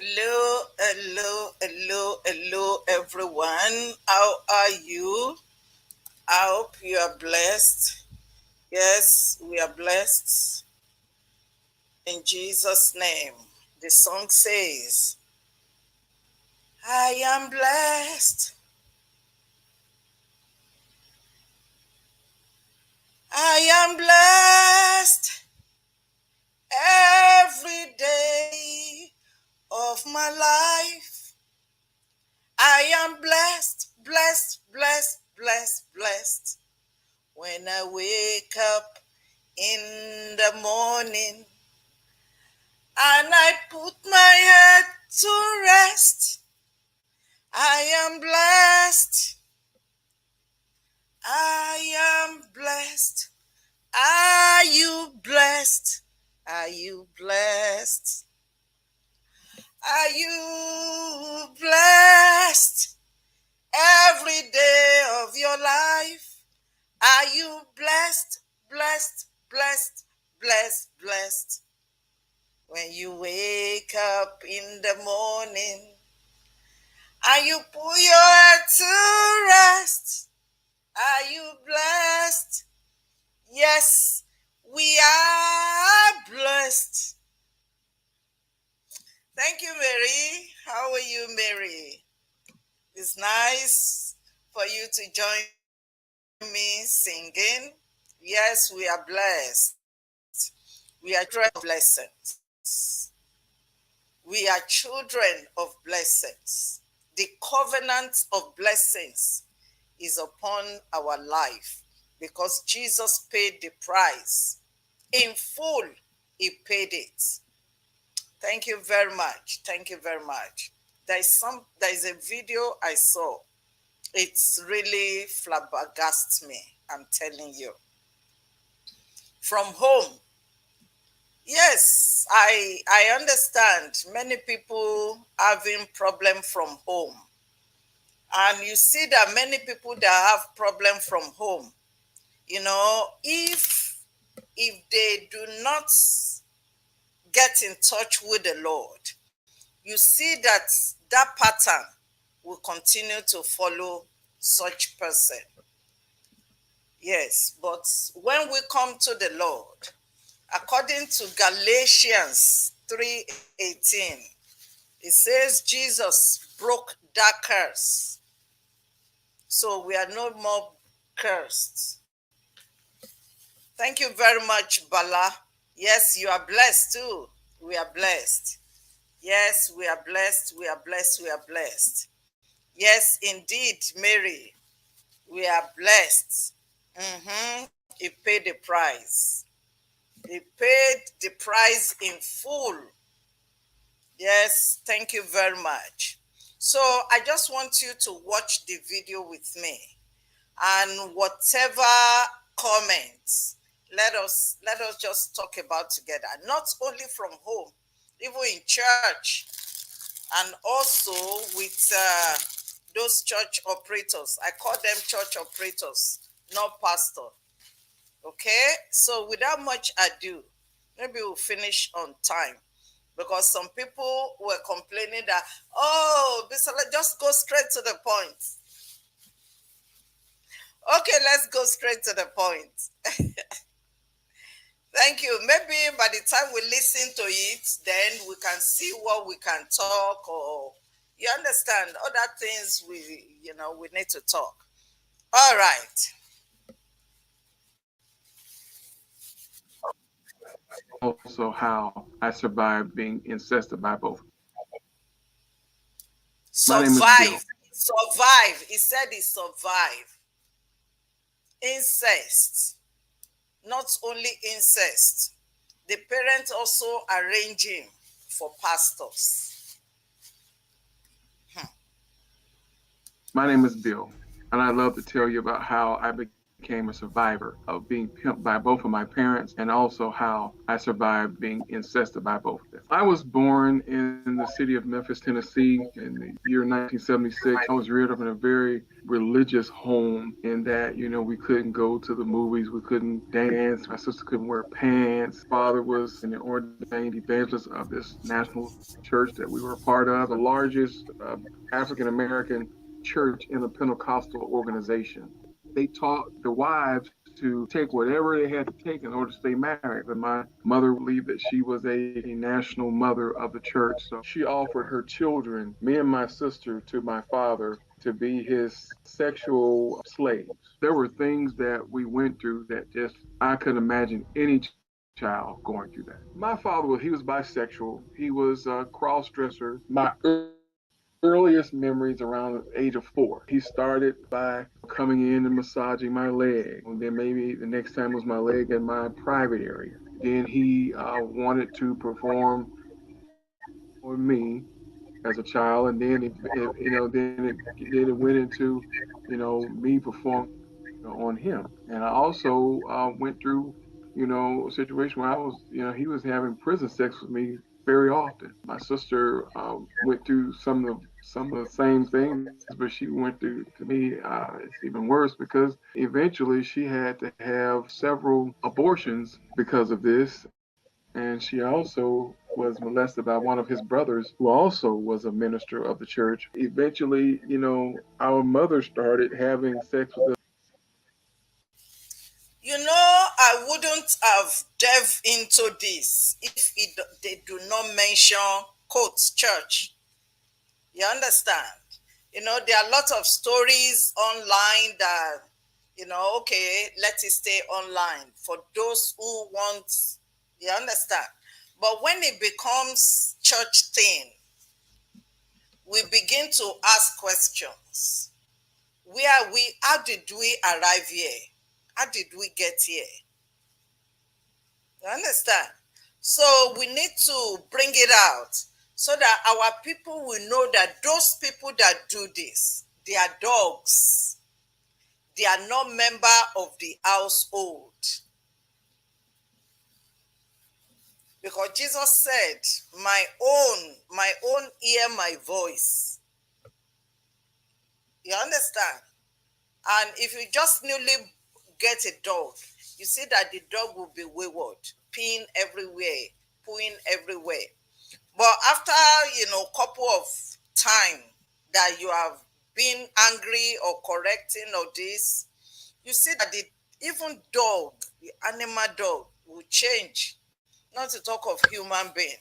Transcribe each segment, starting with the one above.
Hello, hello, hello, hello, everyone. How are you? I hope you are blessed. Yes, we are blessed. In Jesus' name. The song says, I am blessed. I am blessed every day of my life. I am blessed, blessed, blessed, blessed, blessed. When I wake up in the morning and I put my head to rest, I am blessed. I am blessed. Are you blessed? Are you blessed? Are you blessed? Every day of your life, are you blessed, blessed, blessed, blessed, blessed? When you wake up in the morning and you put your head to rest, are you blessed? Yes, we are blessed. Thank you, Mary. How are you, Mary? It's nice for you to join me singing. Yes, we are blessed. We are children of blessings. We are children of blessings. The covenant of blessings is upon our life because Jesus paid the price. In full, he paid it. Thank you very much. Thank you very much. There is a video I saw. It's really flabbergasted me, I'm telling you. From home. Yes, I understand many people having problem from home. And you see that many people that have problem from home, if they do not get in touch with the Lord, you see that that pattern will continue to follow such person. Yes, but when we come to the Lord, according to Galatians 3:18, it says Jesus broke that curse. So we are no more cursed. Thank you very much, Bala. Yes, you are blessed too. We are blessed. Yes, we are blessed. We are blessed. We are blessed. Yes, indeed, Mary. We are blessed. He paid the price. He paid the price in full. Yes, thank you very much. So I just want you to watch the video with me, and whatever comments, let us just talk about together. Not only from home, even in church, and also with those church operators. I call them church operators, not pastor. Okay, so without much ado, maybe we'll finish on time, because some people were complaining that, oh, Bisola, just go straight to the point. Okay, let's go straight to the point. Thank you. Maybe by the time we listen to it, then we can see what we can talk, or you understand other things we need to talk. All right. Also, how I survived being incested by both. My name is Bill. Survive. Survive. He said he survived. Incest. Not only incest. The parents also arranging for pastors. My name is Bill, and I'd love to tell you about how I began became a survivor of being pimped by both of my parents and also how I survived being incested by both of them. I was born in the city of Memphis, Tennessee in the year 1976. I was reared up in a very religious home in that, we couldn't go to the movies, we couldn't dance, my sister couldn't wear pants. Father was an ordained evangelist of this national church that we were a part of, the largest African American church in a Pentecostal organization. They taught the wives to take whatever they had to take in order to stay married. But my mother believed that she was a national mother of the church. So she offered her children, me and my sister, to my father to be his sexual slaves. There were things that we went through that just I couldn't imagine any child going through that. My father he was bisexual. He was a cross dresser. My earliest memories around the age of 4. He started by coming in and massaging my leg. And then maybe the next time was my leg in my private area. Then he wanted to perform on me as a child, and then then it went into me performing on him. And I also went through a situation where I was he was having prison sex with me very often. My sister went through some of the same things, but she went through to me. It's even worse because eventually she had to have several abortions because of this, and she also was molested by one of his brothers, who also was a minister of the church. Eventually, our mother started having sex with us. I wouldn't have delved into this if they do not mention quotes church. You understand? There are lots of stories online that, okay, let it stay online for those who want, you understand? But when it becomes church thing, we begin to ask questions. Where are we? How did we arrive here? How did we get here? You understand? So we need to bring it out so that our people will know that those people that do this, they are dogs. They are not member of the household. Because Jesus said, my own hear my voice. You understand? And if you just newly get a dog, you see that the dog will be wayward, peeing everywhere, pooing everywhere. But after, couple of time that you have been angry or correcting or this, you see that even dog, the animal dog, will change. Not to talk of human being.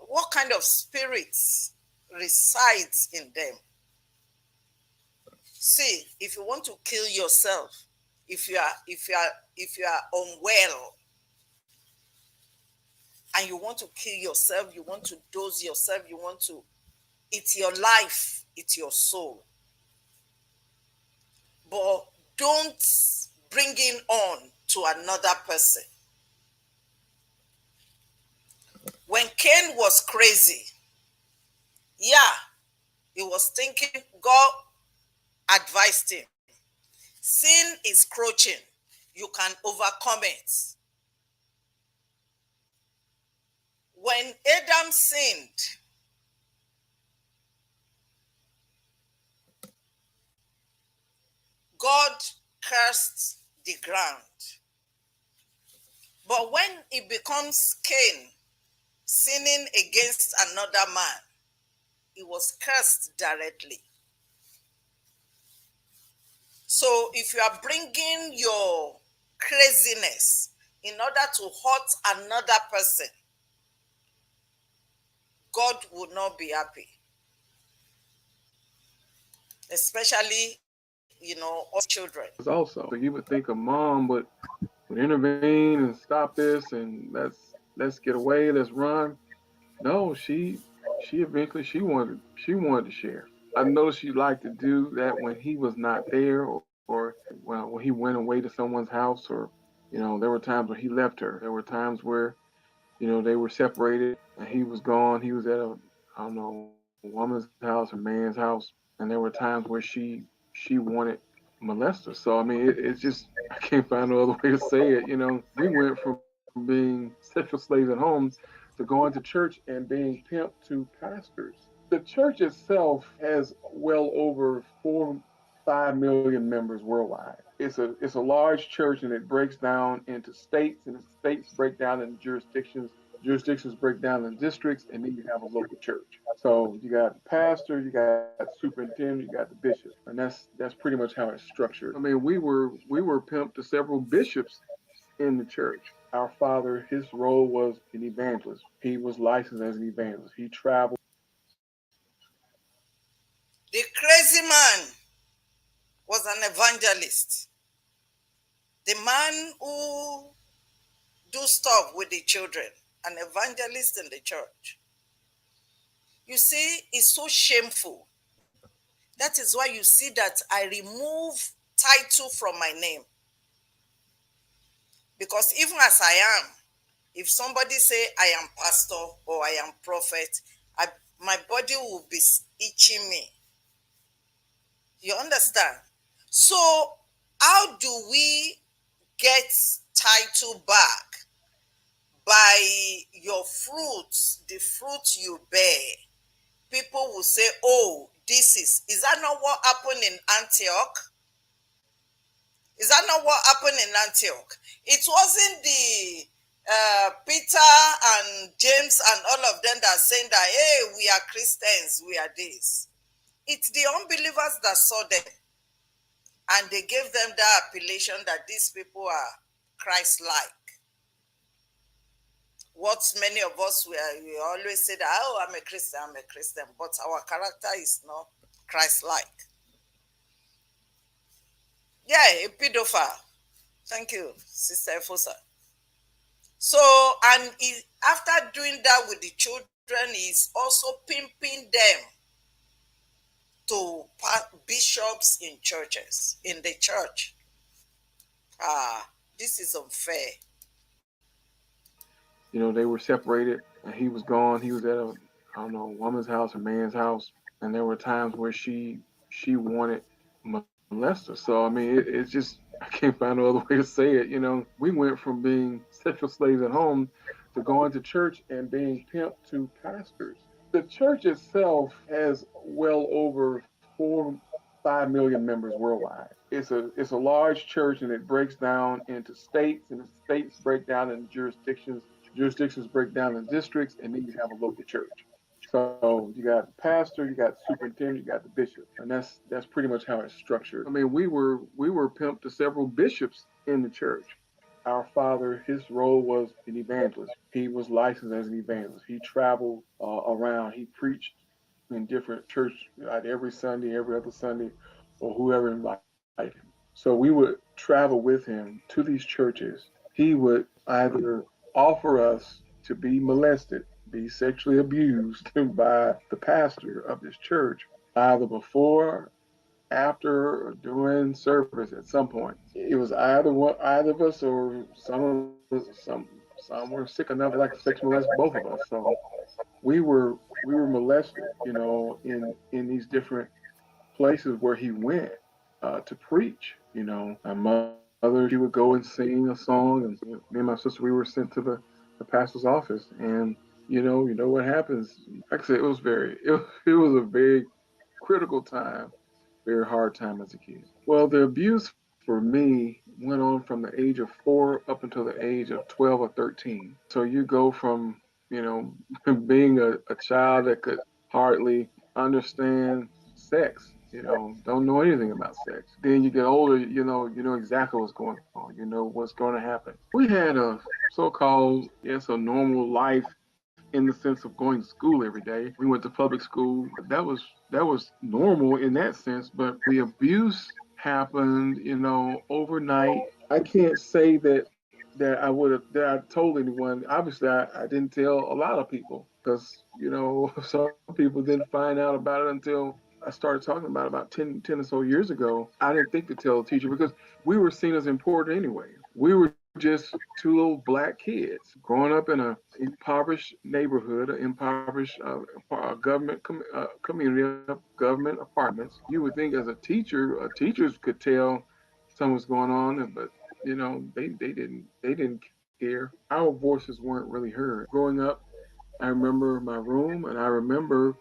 What kind of spirits resides in them? See, if you want to kill yourself, if you are unwell, and you want to kill yourself, you want to dose yourself, you want to, it's your life, it's your soul. But don't bring it on to another person. When Cain was crazy, yeah, he was thinking, God advised him, sin is crouching, you can overcome it. When Adam sinned, God cursed the ground. But when it becomes Cain sinning against another man, he was cursed directly. So if you are bringing your craziness in order to hurt another person, God would not be happy. Especially, us children. Also, so you would think a mom would intervene and stop this and let's get away, let's run. No, she eventually she wanted to share. I know she liked to do that when he was not there, or when he went away to someone's house, or there were times when he left her. There were times where they were separated and he was gone. He was at a I don't know woman's house, a man's house, and there were times where she wanted molester. So I mean, it's just I can't find no other way to say it. We went from being sexual slaves at home to going to church and being pimped to pastors. The church itself has well over 4, 5 million members worldwide. It's a large church, and it breaks down into states, and the states break down into jurisdictions. Jurisdictions break down into districts, and then you have a local church. So you got the pastor, you got superintendent, you got the bishop, and that's pretty much how it's structured. I mean, we were pimped to several bishops in the church. Our father, his role was an evangelist. He was licensed as an evangelist. He traveled. The crazy man was an evangelist. The man who do stuff with the children, an evangelist in the church. You see, it's so shameful. That is why you see that I remove title from my name. Because even as I am, if somebody say I am pastor or I am prophet, my body will be itching me. You understand? So how do we get title back? By your fruits, the fruit you bear. People will say, oh, is that not what happened in Antioch? Is that not what happened in Antioch? It wasn't the Peter and James and all of them that saying that, hey, we are Christians, we are this. It's the unbelievers that saw them, and they gave them that appellation that these people are Christ-like. What many of us we always say that, oh, I'm a Christian, but our character is not Christ-like. Yeah, a pedophile. Thank you, Sister Efosa. So, and after doing that with the children, he's also pimping them to bishops in churches, in the church. This is unfair. They were separated, and he was gone. He was at a, I don't know, woman's house, a man's house, and there were times where she wanted molester. So I mean, it's just I can't find no other way to say it. We went from being sexual slaves at home to going to church and being pimped to pastors. The church itself has well over 4, 5 million members worldwide. It's a large church, and it breaks down into states, and the states break down into jurisdictions. Jurisdictions break down into districts, and then you have a local church. So you got the pastor, you got the superintendent, you got the bishop, and that's pretty much how it's structured. I mean, we were pimped to several bishops in the church. Our father, his role was an evangelist. He was licensed as an evangelist. He traveled around. He preached in different church like every Sunday, every other Sunday, or whoever invited him. So we would travel with him to these churches. He would either offer us to be molested, be sexually abused by the pastor of this church, either before, after, or during service at some point. It was either of us, or some were sick enough they like to sex molest both of us. So we were molested, in these different places where he went to preach. My mother, she would go and sing a song, and me and my sister, we were sent to the pastor's office, and you know what happens. Like I said, it was a very critical time, very hard time as a kid. Well, the abuse for me went on from the age of 4 up until the age of 12 or 13. So you go from, you know, being a child that could hardly understand sex, don't know anything about sex. Then you get older, you know exactly what's going on, you know what's going to happen. We had a so-called, yes, a normal life in the sense of going to school every day. We went to public school. That was normal in that sense, but the abuse happened, overnight. I can't say that I told anyone. Obviously, I didn't tell a lot of people because some people didn't find out about it until I started talking about 10 or so years ago. I didn't think to tell a teacher because we were seen as important anyway. We were just two little black kids growing up in an impoverished neighborhood, an impoverished government community of government apartments. You would think as a teacher, teachers could tell something was going on, but they didn't care. Our voices weren't really heard. Growing up, I remember my room, and I remember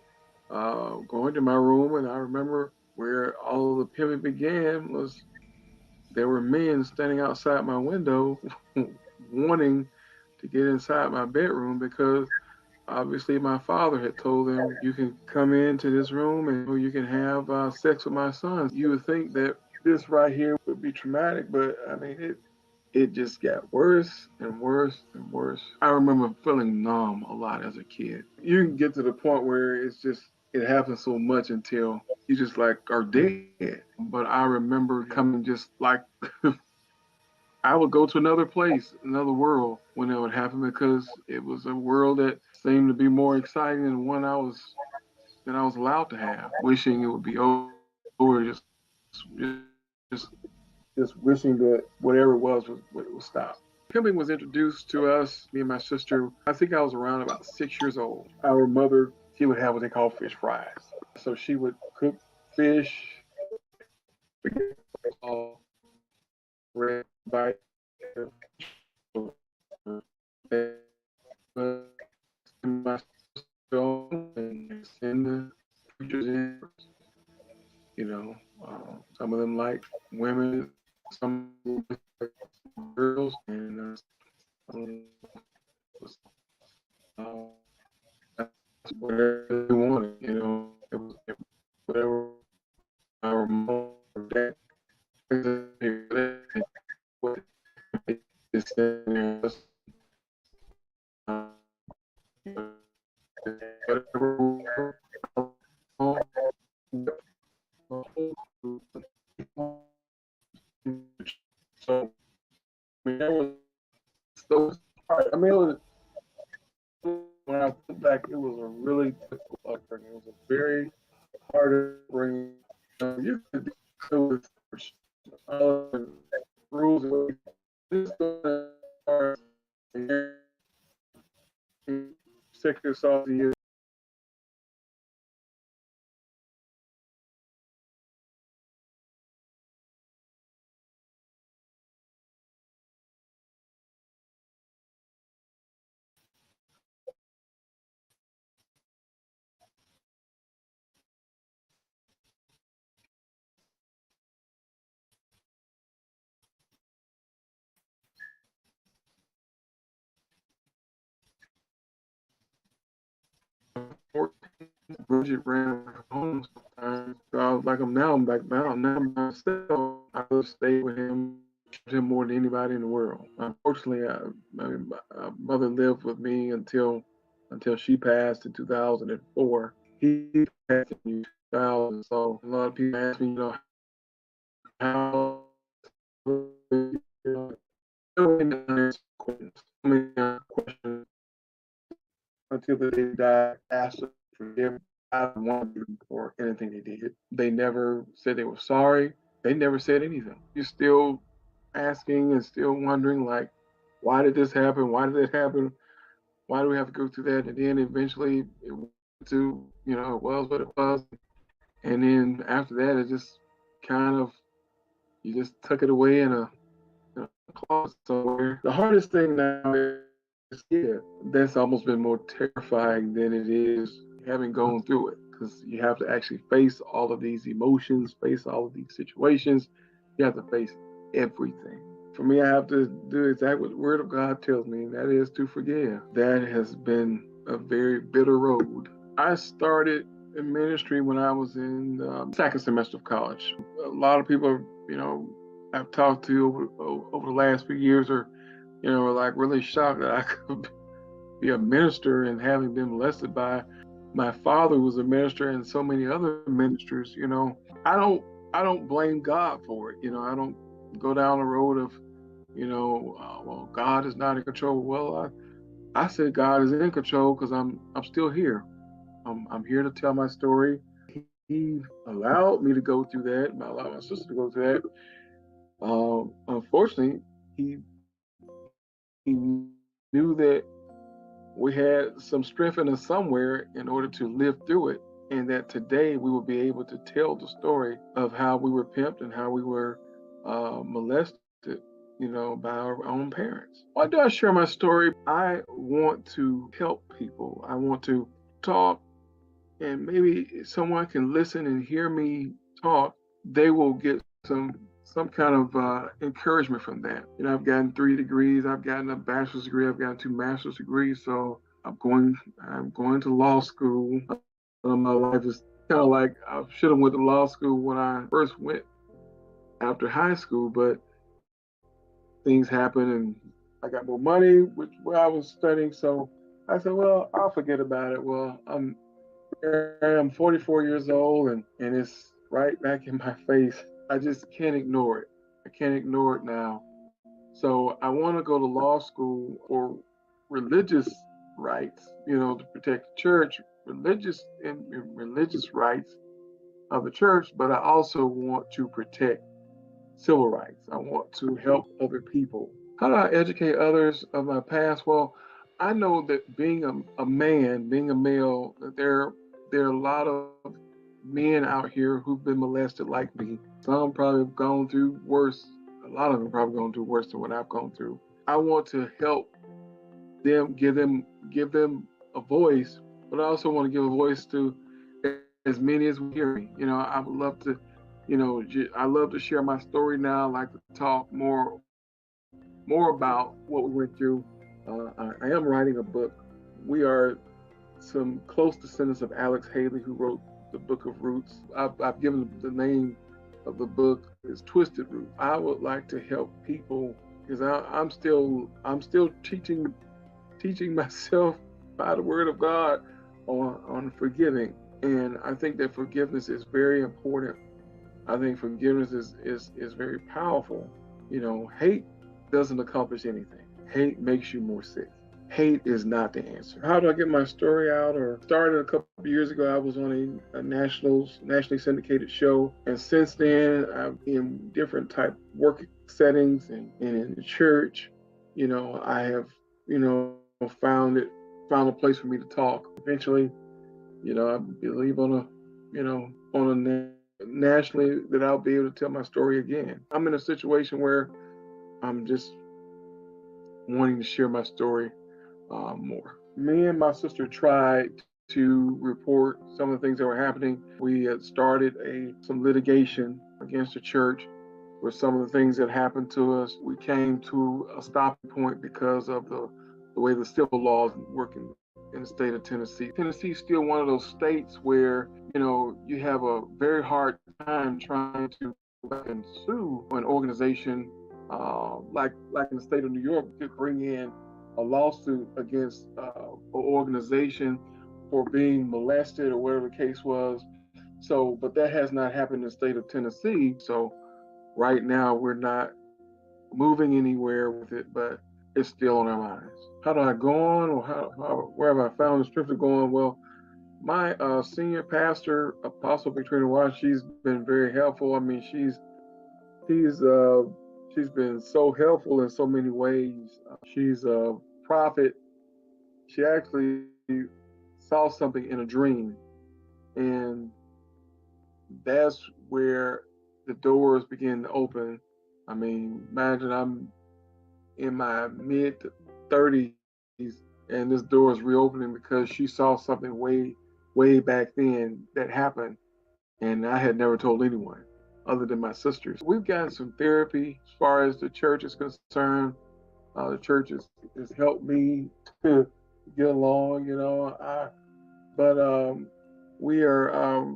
going to my room, and I remember where all of the pimping began was there were men standing outside my window wanting to get inside my bedroom because obviously my father had told them, you can come into this room and you can have sex with my sons. You would think that this right here would be traumatic, but I mean, it just got worse and worse and worse. I remember feeling numb a lot as a kid. You can get to the point where it's just, it happens so much until you just like are dead. But I remember coming just like I would go to another place, another world when that would happen because it was a world that seemed to be more exciting than one I was allowed to have. Wishing it would be over, just wishing that whatever it was would stop. Pimping was introduced to us, me and my sister. I think I was around about 6 years old. Our mother, she would have what they call fish fries. So she would cook fish, all red by my and send the preachers in. You know, some of them like women, some girls, and um, uh, that's whatever they wanted. You know, it was whatever our mom or dad what they just said there. Uh, whatever. So I mean, that was so hard. I mean, it was when I think back, it was a really difficult upbringing. It was a very hard upbringing. You could deal with rules and this sexual assault years. Bridget ran home sometimes. So I was like, I'm now. I'm back now. Now I'm myself. I would stay with him, him more than anybody in the world. Unfortunately, I mean, my mother lived with me until she passed in 2004. He passed in 2000. So a lot of people ask me, how you know, questions until the day died, asked them to forgive. I don't want them for anything they did. They never said they were sorry. They never said anything. You're still asking and still wondering, like, why did this happen? Why did it happen? Why do we have to go through that? And then eventually it went to, it was what it was. And then after that, it just kind of, you just tuck it away in a closet somewhere. The hardest thing now is, yeah, that's almost been more terrifying than it is having gone through it because you have to actually face all of these emotions, face all of these situations. You have to face everything. For me, I have to do exactly what the Word of God tells me, and that is to forgive. That has been a very bitter road. I started in ministry when I was in second semester of college. A lot of people, I've talked to over the last few years are like really shocked that I could be a minister and having been molested by my father was a minister and so many other ministers. I don't I don't blame God for it. I don't go down the road of, well, God is not in control. Well, I said God is in control because I'm still here. I'm here to tell my story. He allowed me to go through that. Allowed my sister to go through that. Unfortunately, he he knew that we had some strength in us somewhere in order to live through it, and that today we will be able to tell the story of how we were pimped and how we were molested, by our own parents. Why do I share my story? I want to help people. I want to talk, and maybe someone can listen and hear me talk. They will get some kind of encouragement from that. I've gotten 3 degrees. I've gotten a bachelor's degree. I've gotten 2 master's degrees. So I'm going to law school. My life is kind of like I should have went to law school when I first went after high school, but things happened and I got more money, which where I was studying. So I said, well, I'll forget about it. Well, I'm 44 years old, and it's right back in my face. I just can't ignore it. I can't ignore it now. So I want to go to law school for religious rights, to protect the church, and religious rights of the church, but I also want to protect civil rights. I want to help other people. How do I educate others of my past? Well, I know that being a man, being a male, that there are a lot of men out here who've been molested like me. Some probably have gone through worse. A lot of them probably gone through worse than what I've gone through. I want to help them a voice, but I also want to give a voice to as many as will hear me. I would love to, I love to share my story now. I like to talk more about what we went through. I am writing a book. We are some close descendants of Alex Haley, who wrote the Book of Roots. I've given the name of the book is Twisted Roots. I would like to help people because I'm still teaching myself by the Word of God on forgiving, and I think that forgiveness is very important. I think forgiveness is very powerful. Hate doesn't accomplish anything. Hate makes you more sick. Hate is not the answer. How do I get my story out? Or started a couple of years ago. I was on a nationally syndicated show, and since then I'm in different type work settings and in the church. I have found a place for me to talk. Eventually, I believe on a nationally that I'll be able to tell my story again. I'm in a situation where I'm just wanting to share my story more. Me and my sister tried to report some of the things that were happening. We had started some litigation against the church with some of the things that happened to us. We came to a stopping point because of the way the civil laws work in the state of Tennessee. Tennessee is still one of those states where, you have a very hard time trying to and sue an organization like in the state of New York to bring in a lawsuit against an organization for being molested or whatever the case was. So, but that has not happened in the state of Tennessee. So, right now we're not moving anywhere with it, but it's still on our minds. How do I go on, or where have I found the strength to go on? Well, my senior pastor, Apostle Victoria Watt, she's been very helpful. I mean, she's uh, she's been so helpful in so many ways. She's a prophet. She actually saw something in a dream, and that's where the doors begin to open. I mean, imagine I'm in my mid 30s and this door is reopening because she saw something way back then that happened, and I had never told anyone other than my sisters. We've gotten some therapy as far as the church is concerned. The church has helped me to get along, but we are,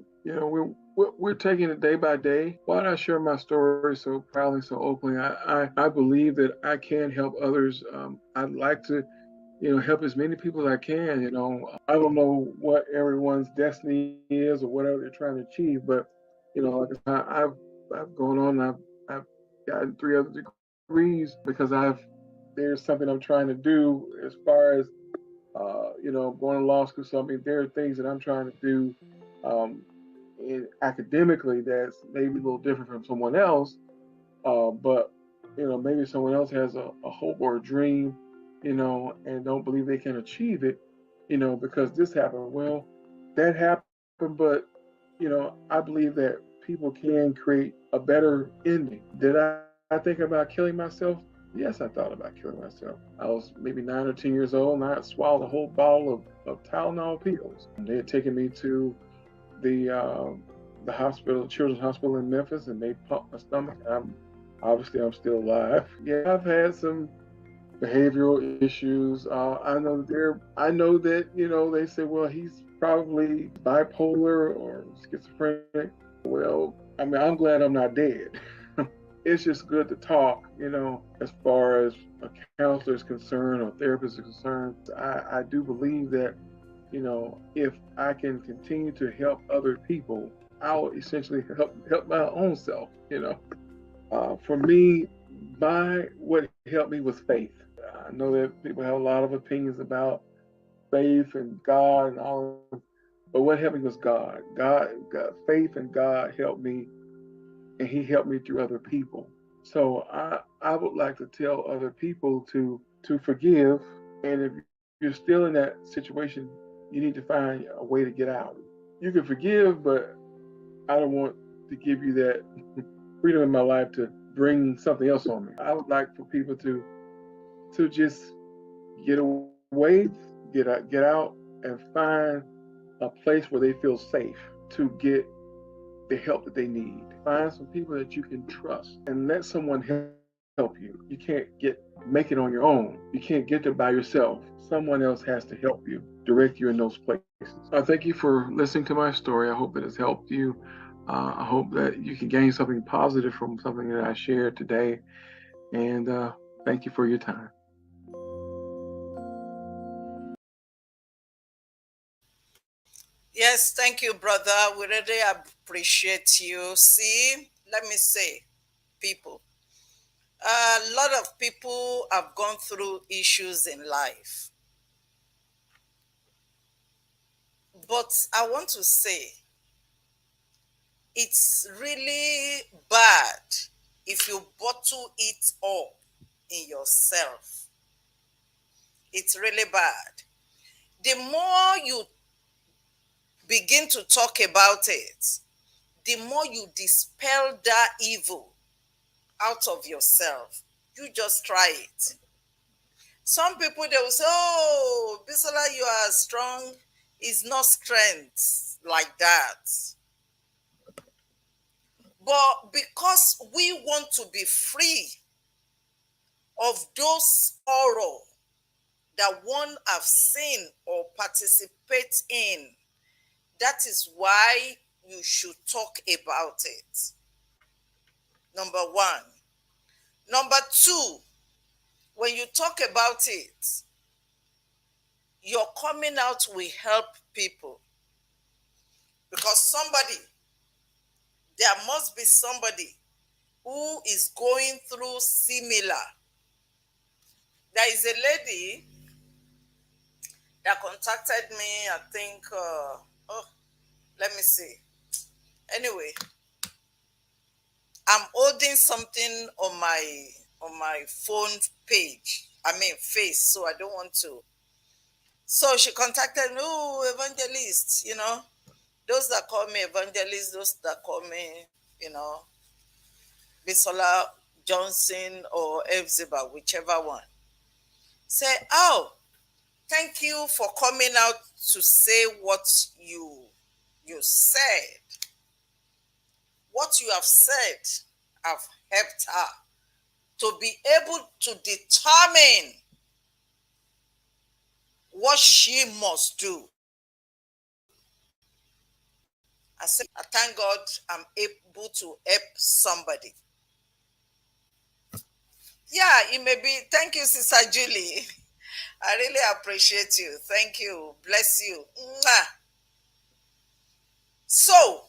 we're taking it day by day. Why do I share my story so proudly, so openly? I believe that I can help others. I'd like to, help as many people as I can. I don't know what everyone's destiny is or whatever they're trying to achieve, but like I said, I've gone on. I've gotten 3 other degrees because there's something I'm trying to do as far as going to law school. So I mean, there are things that I'm trying to do academically that's maybe a little different from someone else. But maybe someone else has a hope or a dream and don't believe they can achieve it, because this happened. Well, that happened, but I believe that people can create a better ending. Did I think about killing myself? Yes, I thought about killing myself. I was maybe 9 or 10 years old, and I had swallowed a whole bottle of Tylenol pills. They had taken me to the hospital, children's hospital in Memphis, and they pumped my stomach. I'm still alive. Yeah, I've had some behavioral issues. I know that they say, well, he's probably bipolar or schizophrenic. Well, I mean, I'm glad I'm not dead. It's just good to talk, as far as a counselor is concerned or therapist is concerned. I do believe that, if I can continue to help other people, I'll essentially help my own self. For me, what helped me was faith. I know that people have a lot of opinions about faith and God and all, but what helped me was God. Faith and God helped me, and He helped me through other people. So I would like to tell other people to forgive, and if you're still in that situation, you need to find a way to get out. You can forgive, but I don't want to give you that freedom in my life to bring something else on me. I would like for people to just get away, get out, and find a place where they feel safe to get the help that they need. Find some people that you can trust and let someone help you. You can't make it on your own. You can't get there by yourself. Someone else has to help you, direct you in those places. I thank you for listening to my story. I hope it has helped you. I hope that you can gain something positive from something that I shared today. And thank you for your time. Yes, thank you, brother. We really appreciate you. See, let me say, people, a lot of people have gone through issues in life. But I want to say, it's really bad if you bottle it up in yourself. It's really bad. The more you begin to talk about it, the more you dispel that evil out of yourself. You just try it. Some people they will say, "Oh, Bisola, you are strong." It's not strength like that. But because we want to be free of those horror that one have seen or participate in, that is why you should talk about it. Number one. Number two, when you talk about it, your coming out will help people because there must be somebody who is going through similar. There is a lady that contacted me, I think, let me see. Anyway, I'm holding something on my phone page. I mean face, so I don't want to. So she contacted me, oh, evangelist, those that call me evangelist, those that call me, you know, Bisola Johnson or Hephzi-bah, whichever one. Say, oh, thank you for coming out to say what you said. What you have said have helped her to be able to determine what she must do. I said, I thank God I'm able to help somebody. Yeah, it may be. Thank you, Sister Julie. I really appreciate you. Thank you. Bless you. Mwah. So,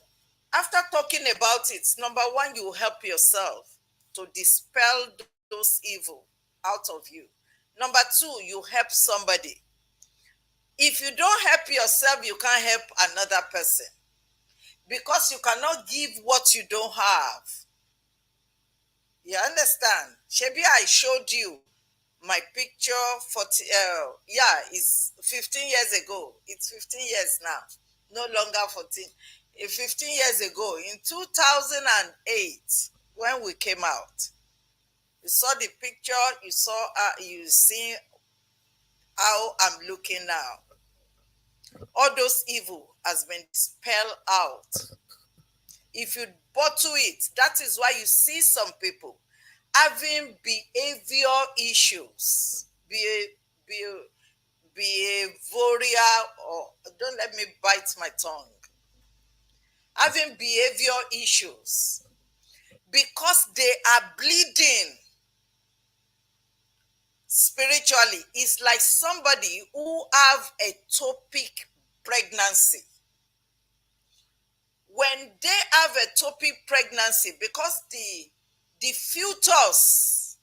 after talking about it, number one, you help yourself to dispel those evil out of you. Number two, you help somebody. If you don't help yourself, you can't help another person because you cannot give what you don't have. You understand? Shebi, I showed you my picture 40 yeah, it's 15 years ago. It's 15 years now, no longer 14. 15 years ago in 2008 when we came out. You saw the picture, you see how I'm looking now. All those evil has been dispelled out. If you bottle it, that is why you see some people having behavior issues, behavioral, or don't let me bite my tongue, having behavior issues because they are bleeding spiritually. It's like somebody who have ectopic pregnancy. When they have ectopic pregnancy, because the fetus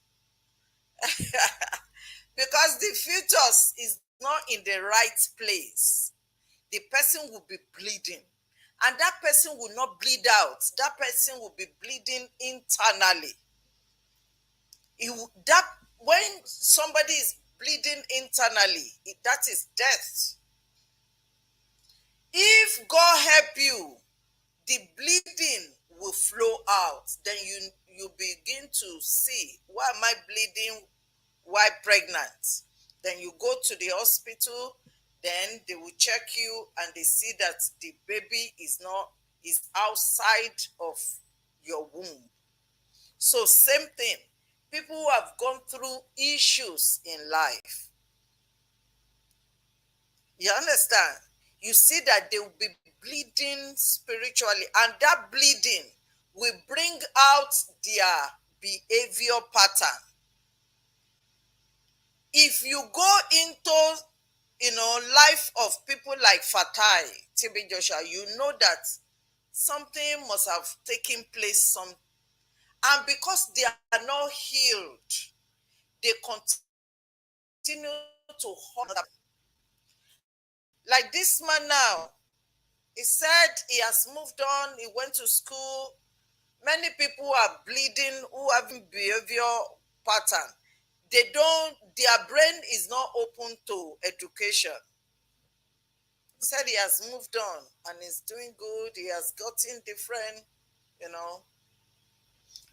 because the fetus is not in the right place, the person will be bleeding, and that person will not bleed out. That person will be bleeding internally. That when somebody is bleeding internally, that is death. If God help you, the bleeding will flow out. Then you begin to see, why am I bleeding? Why pregnant? Then you go to the hospital. Then they will check you, and they see that the baby is outside of your womb. So same thing. People who have gone through issues in life, you understand? You see that they will be bleeding spiritually, and that bleeding will bring out their behavior pattern. If you go into life of people like Fatai, TB Joshua, you know that something must have taken place, and because they are not healed, they continue to hurt. Like this man now, he said he has moved on, he went to school. Many people are bleeding who have behavior pattern. Their brain is not open to education. He said he has moved on and is doing good. He has gotten different,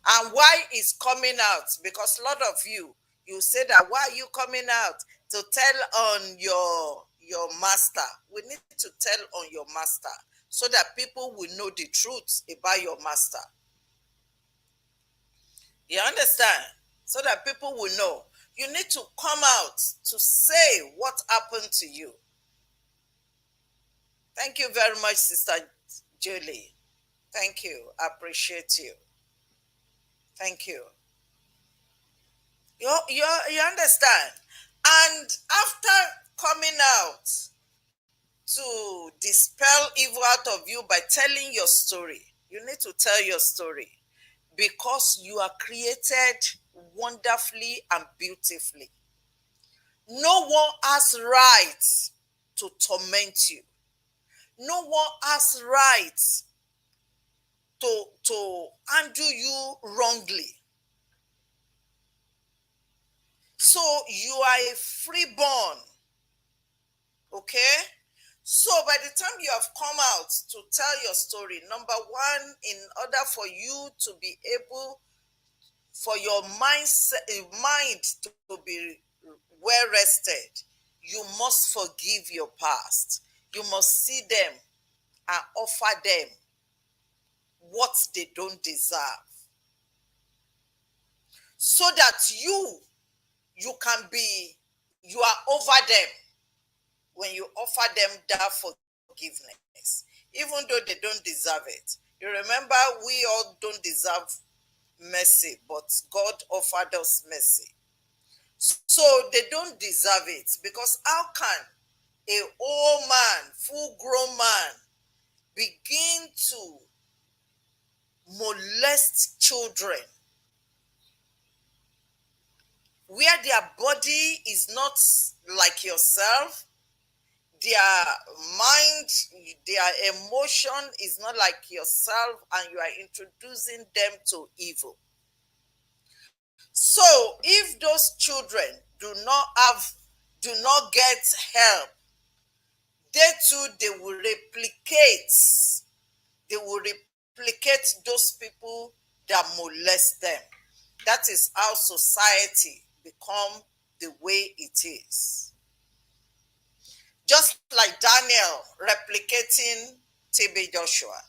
And why is coming out? Because a lot of you say that, why are you coming out to tell on your master? We need to tell on your master so that people will know the truth about your master. You understand? So that people will know. You need to come out to say what happened to you. Thank you very much, Sister Julie. Thank you. I appreciate you. Thank you. You understand? And after coming out to dispel evil out of you by telling your story, you need to tell your story because you are created wonderfully and beautifully. No one has right to torment you. No one has right to handle you wrongly. So you are a freeborn. Okay? So by the time you have come out to tell your story, number one, in order for you to be able, for your mind to be well rested, you must forgive your past. You must see them and offer them what they don't deserve. So that you are over them when you offer them that forgiveness, even though they don't deserve it. You remember, we all don't deserve mercy, but God offered us mercy. So they don't deserve it, because how can a old man, full-grown man, begin to molest children where their body is not like yourself, their mind, their emotion is not like yourself, and you are introducing them to evil? So if those children do not have, do not get help, they too, they will replicate those people that molest them. That is how society become the way it is. Just like Daniel replicating TB Joshua,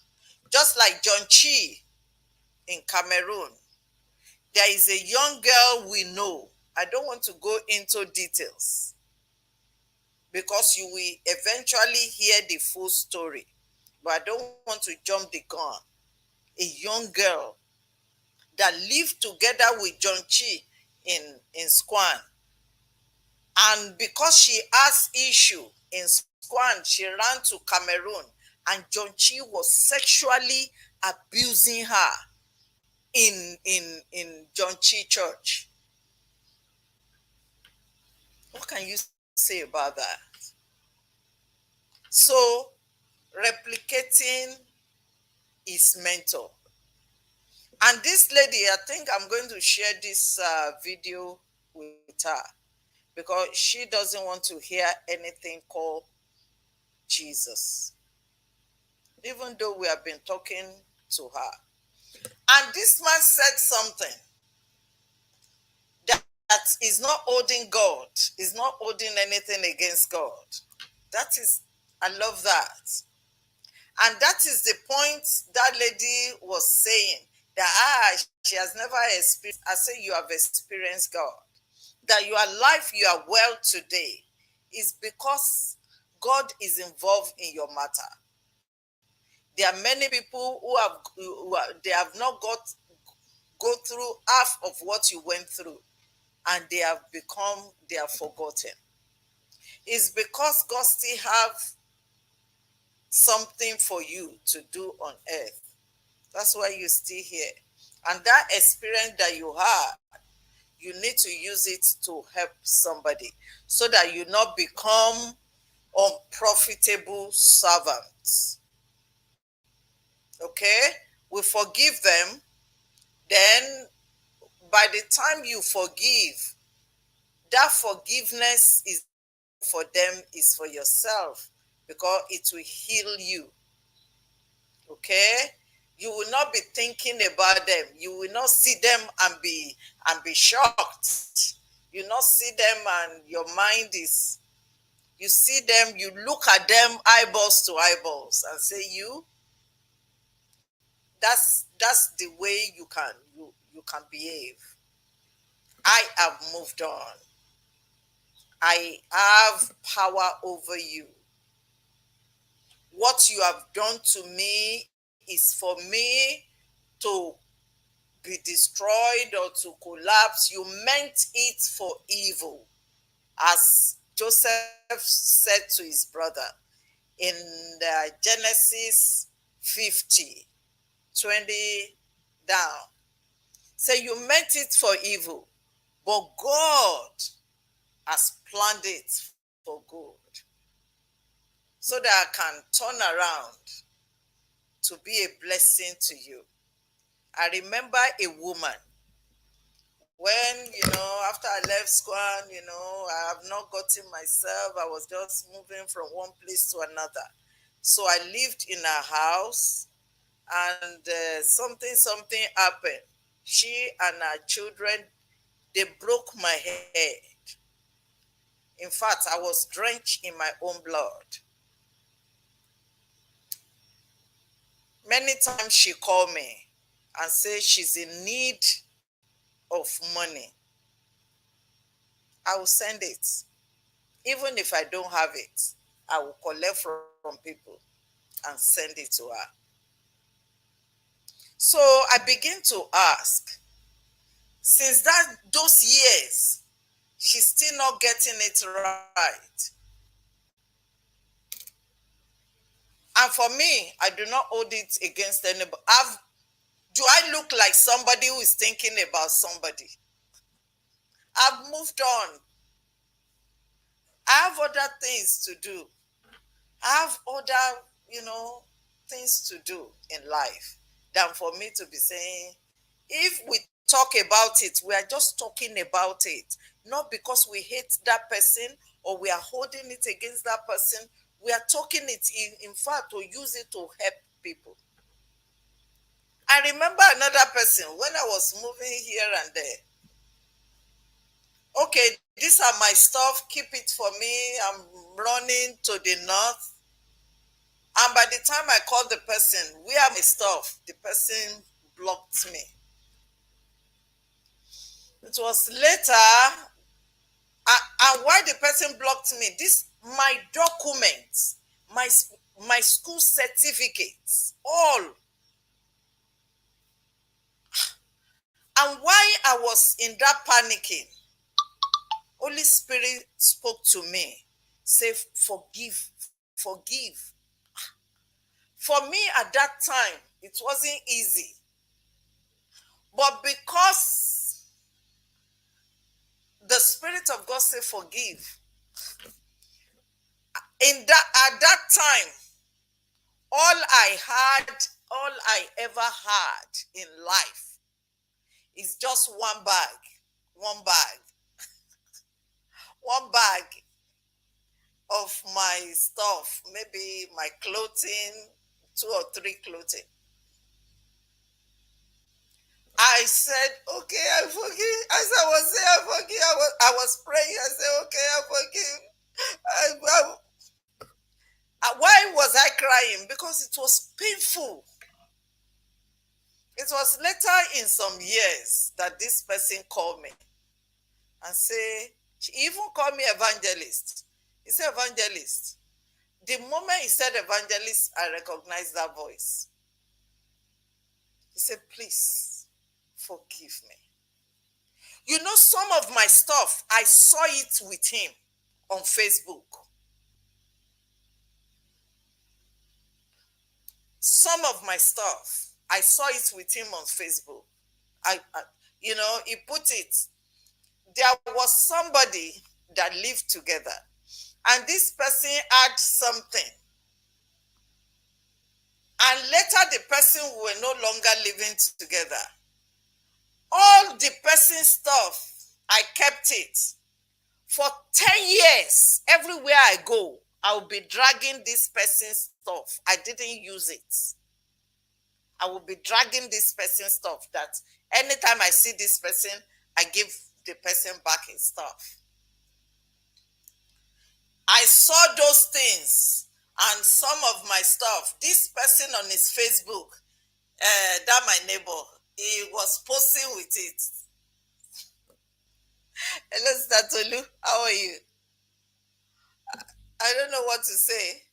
just like John Chi in Cameroon, there is a young girl we know. I don't want to go into details because you will eventually hear the full story, but I don't want to jump the gun. A young girl that lived together with John Chi in Squan. And because she has issue in Squan, she ran to Cameroon, and John Chi was sexually abusing her in John Chi church. What can you say about that? So replicating is mental. And this lady, I think I'm going to share this video with her because she doesn't want to hear anything called Jesus, even though we have been talking to her. And this man said something that is not holding God, is not holding anything against God. That is, I love that. And that is the point that lady was saying, that she has never experienced. I say you have experienced God. That you are alive, you are well today, is because God is involved in your matter. There are many people they have not go through half of what you went through, and they are forgotten. It's because God still have something for you to do on earth. That's why you're still here. And that experience that you had, you need to use it to help somebody so that you not become unprofitable servants. Okay? We forgive them. Then by the time you forgive, that forgiveness is for them, is for yourself, because it will heal you. Okay? You will not be thinking about them. You will not see them and be shocked. You not see them and your mind is, you see them, you look at them eyeballs to eyeballs and say, that's the way you can behave. I have moved on. I have power over you. What you have done to me is for me to be destroyed or to collapse. You meant it for evil, as Joseph said to his brother in Genesis 50:20 down. Say, you meant it for evil, but God has planned it for good, so that I can turn around to be a blessing to you. I remember a woman when, after I left Squan, I have not gotten myself. I was just moving from one place to another. So I lived in a house, and something happened. She and her children, they broke my head. In fact, I was drenched in my own blood. Many times she called me and said she's in need of money. I will send it. Even if I don't have it, I will collect from people and send it to her. So I begin to ask, since those years, she's still not getting it right. And for me, I do not hold it against anybody. Do I look like somebody who is thinking about somebody? I've moved on. I have other things to do. I have other, things to do in life than for me to be saying, if we talk about it, we are just talking about it. Not because we hate that person or we are holding it against that person. We are talking it, in fact, to use it to help people. I remember another person when I was moving here and there. Okay, these are my stuff, keep it for me. I'm running to the north. And by the time I called the person, where are my stuff? The person blocked me. It was later, and why the person blocked me, this, my documents, my school certificates, all. And why I was in that panicking, Holy Spirit spoke to me, say, forgive, forgive. For me at that time, it wasn't easy. But because the Spirit of God said, forgive, at that time, all I ever had in life is just one bag, one bag of my stuff, maybe my clothing, 2 or 3 clothing. I said, okay, I forgive. As I was saying, I forgive. I was praying. I said, okay, I forgive. Why was I crying? Because it was painful. It was later in some years that this person called me and say, she even called me evangelist. He said, evangelist. The moment he said evangelist, I recognized that voice. He said, please forgive me. You know, some of my stuff, I saw it with him on Facebook. Some of my stuff, I saw it with him on Facebook. He put it. There was somebody that lived together, and this person had something. And later, the person were no longer living together. All the person's stuff, I kept it. For 10 years, everywhere I go, I'll be dragging this person's stuff. I didn't use it. I will be dragging this person's stuff that anytime I see this person, I give the person back his stuff. I saw those things and some of my stuff. This person on his Facebook, that my neighbor, he was posting with it. Hello, Statolu. How are you? I don't know what to say.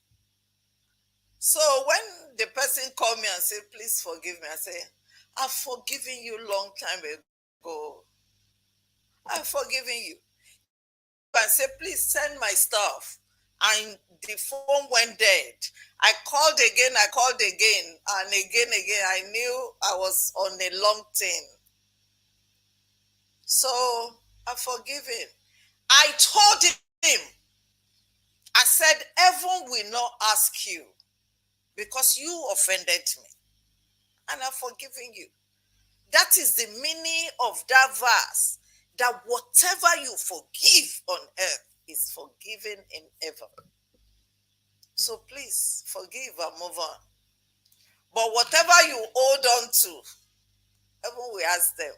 So when the person called me and said, please forgive me, I said, I've forgiven you long time ago. I've forgiven you. And said, please send my stuff. And the phone went dead. I called again, and again. I knew I was on a long thing. So I forgive him. I told him, I said, heaven will not ask you because you offended me. And I've forgiven you. That is the meaning of that verse, that whatever you forgive on earth is forgiven in heaven. So please forgive and move on. But whatever you hold on to, heaven will ask them.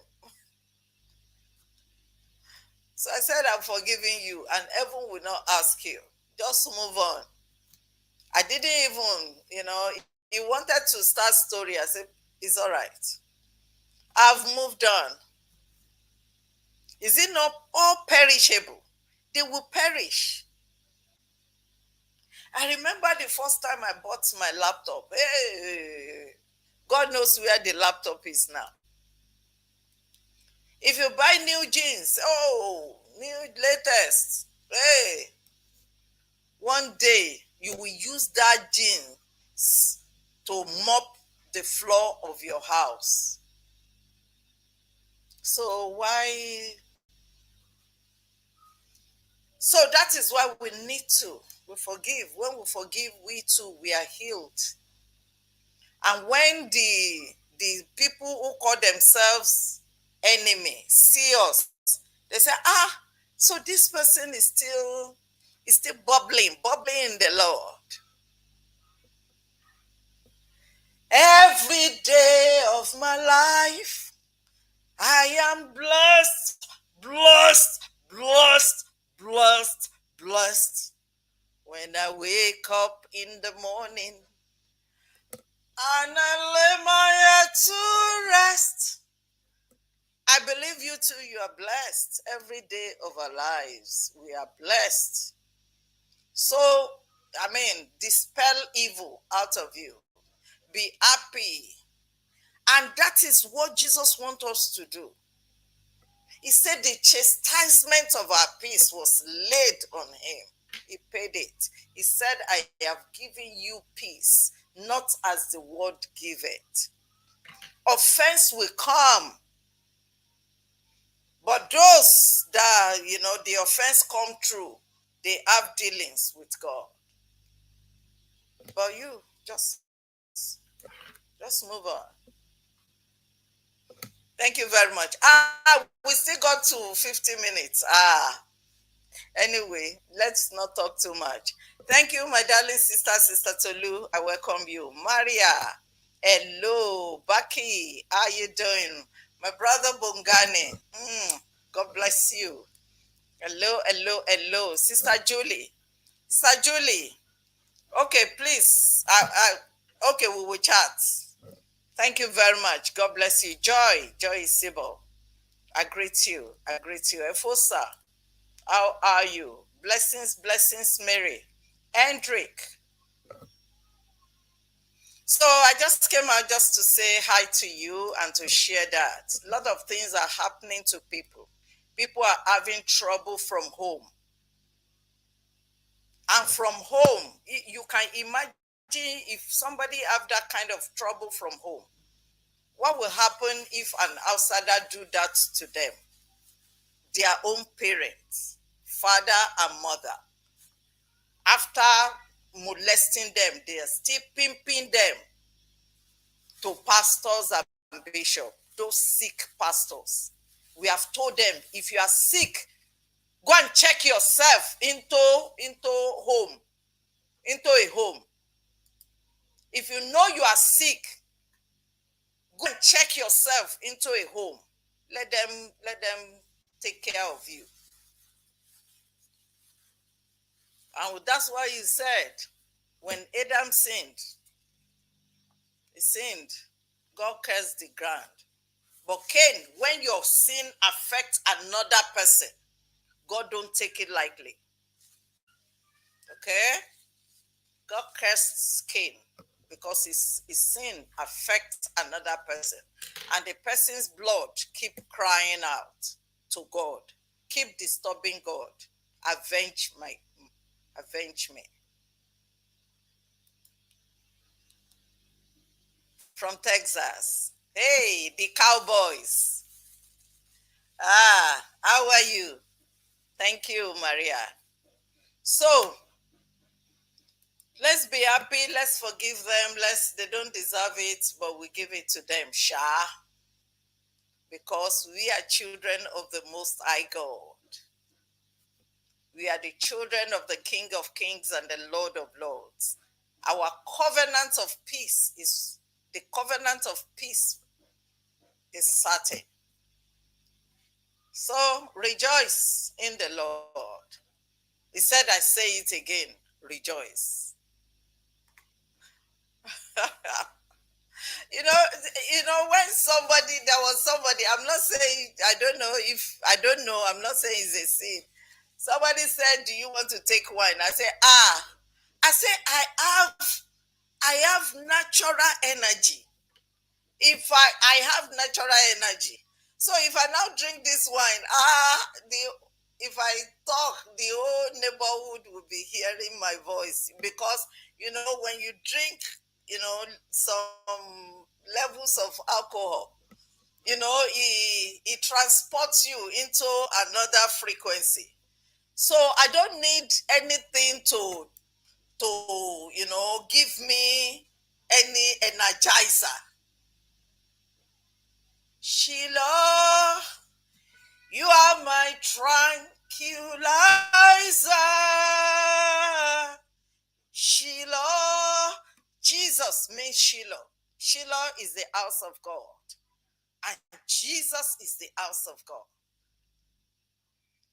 So I said, I'm forgiving you, and heaven will not ask you. Just move on. I didn't even, he wanted to start story. I said, it's all right. I've moved on. Is it not all perishable? They will perish. I remember the first time I bought my laptop. Hey, God knows where the laptop is now. If you buy new jeans, new latest, hey, one day you will use that jeans to mop the floor of your house. So why? So that is why we need to. We forgive. When we forgive, we too, we are healed. And when the people who call themselves enemy see us, they say, so this person is still bubbling in the Lord. Every day of my life, I am blessed, blessed, blessed, blessed, blessed. When I wake up in the morning and I lay my head to rest, I believe you too, you are blessed. Every day of our lives, we are blessed. So, dispel evil out of you. Be happy. And that is what Jesus wants us to do. He said the chastisement of our peace was laid on him. He paid it. He said, I have given you peace, not as the world giveth. Offense will come. But those that, the offense come true, they have dealings with God. But you, just move on. Thank you very much. We still got to 50 minutes. Anyway, let's not talk too much. Thank you, my darling Sister Tolu. I welcome you. Maria, hello. Baki, how you doing? My brother Bongani, God bless you. Hello. Sister Julie. Okay, please. Okay, we will chat. Thank you very much. God bless you. Joy Sibyl. I greet you. Efosa, how are you? Blessings, Mary. Hendrik. So I just came out just to say hi to you and to share that. A lot of things are happening to people. People are having trouble from home. And from home, you can imagine if somebody have that kind of trouble from home. What will happen if an outsider do that to them? Their own parents, father and mother. After molesting them, they are still pimping them to pastors and bishops, those sick pastors. We have told them, if you are sick, go and check yourself into a home. If you know you are sick, go and check yourself into a home. Let them take care of you. And that's why he said, when Adam sinned, he sinned. God cursed the ground. But Cain, when your sin affects another person, God don't take it lightly. Okay? God cursed Cain because his sin affects another person. And the person's blood keep crying out to God. Keep disturbing God. Avenge me. From Texas. Hey, the Cowboys. How are you? Thank you, Maria. So, let's be happy. Let's forgive them. They don't deserve it, but we give it to them, because we are children of the Most High God. We are the children of the King of Kings and the Lord of Lords. Our covenant of peace is certain. So rejoice in the Lord. He said, I say it again, rejoice. When there was somebody, I'm not saying, I'm not saying it's a sin. Somebody said, do you want to take wine? I say, I have natural energy. If I have natural energy. So if I now drink this wine, if I talk, the whole neighborhood will be hearing my voice. Because, when you drink, some levels of alcohol, it transports you into another frequency. So I don't need anything to give me any energizer. Shiloh, you are my tranquilizer. Shiloh, Jesus means Shiloh. Shiloh is the house of God, and Jesus is the house of God.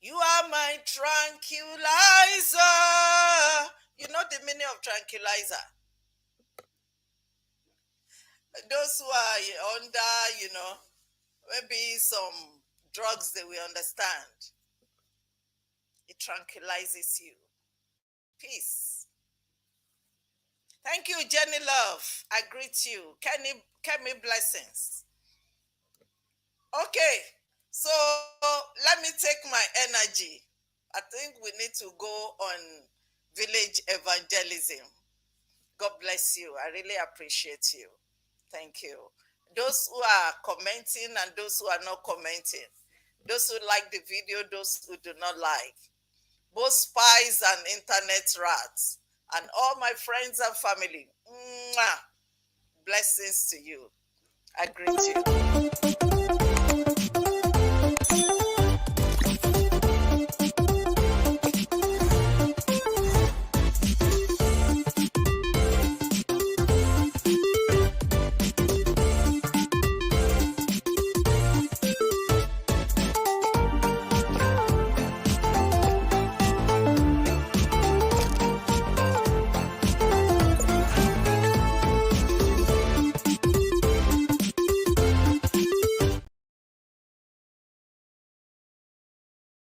You are my tranquilizer. You know the meaning of tranquilizer? Those who are under, maybe some drugs they will understand. It tranquilizes you. Peace. Thank you, Jenny Love. I greet you. Kenny blessings. Okay, so let me take my energy. I think we need to go on village evangelism. God bless you. I really appreciate you. Thank you. Those who are commenting and those who are not commenting. Those who like the video, those who do not like. Both spies and internet rats. And all my friends and family. Mwah. Blessings to you. I greet you.